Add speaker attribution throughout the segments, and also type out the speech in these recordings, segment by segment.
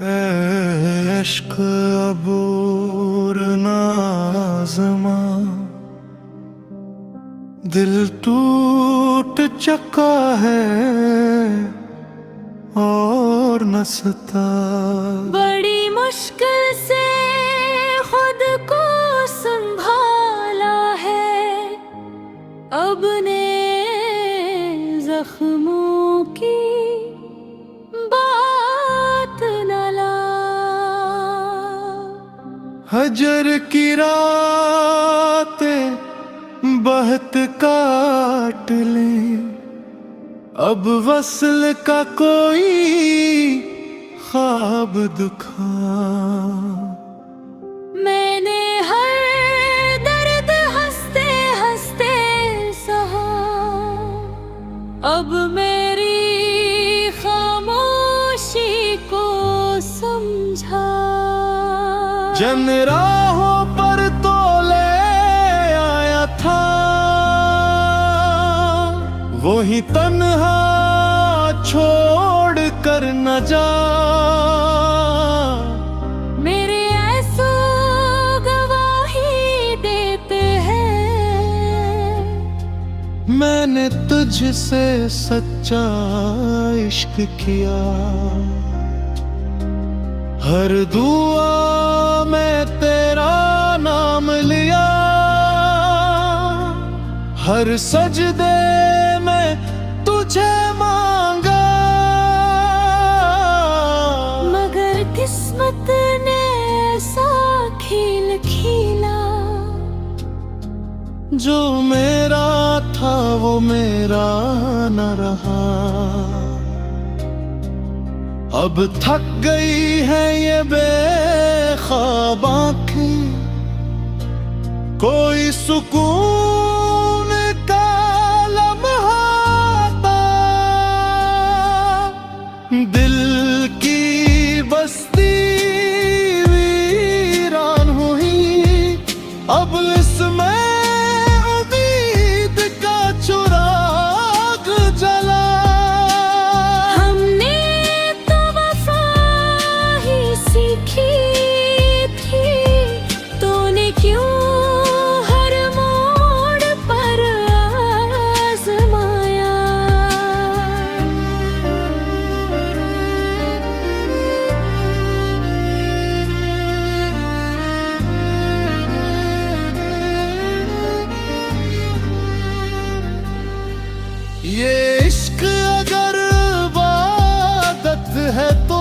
Speaker 1: इश्क अबूर नाज़मा, दिल टूट चुका है और नसता।
Speaker 2: बड़ी मुश्किल से खुद को संभाला है, अब ने जख्मों की बात न ला।
Speaker 1: हजर की रातें बहत काट ले, अब वस्ल का कोई ख्वाब दुखा।
Speaker 2: मैंने हर दर्द हंसते हंसते सहा, अब मेरी खामोशी को समझा।
Speaker 1: जन राहों पर तो ले आया था, वही तन्हा छोड़ कर न जा।
Speaker 2: मेरे ऐसो गवाही देते हैं,
Speaker 1: मैंने तुझसे सच्चा इश्क किया। हर दुआ में तेरा नाम लिया, हर सजदे में तुझे मांगा।
Speaker 2: मगर किस्मत ने ऐसा खेल खेला,
Speaker 1: जो मेरा था वो मेरा न रहा। अब थक गई है ये बेख्वाब आँखें, कोई सुकून का लम्हा था। दिल की बस्ती वीरान हुई, अब इसमें उम्मीद का चिराग जला।
Speaker 2: हमने तो वफा ही सीखी थी, तूने क्यों हर मोड़ पर आज़माया।
Speaker 1: ये इश्क अगर इबादत है तो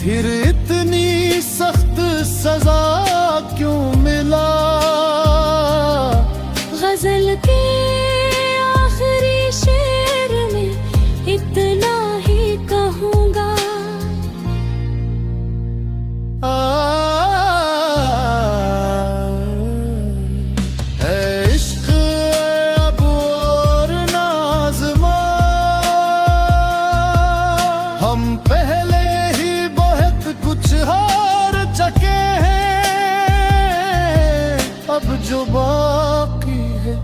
Speaker 1: फिर इतनी सख्त सजा क्यों मिला।
Speaker 2: गजल के आखिरी शेर में इतना ही कहूँगा,
Speaker 1: है इश्क अब और नाज़मा, हम पहले ही बहुत कुछ हार चुके हैं। अब जो बाकी है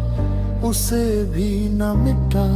Speaker 1: उसे भी न मिटा।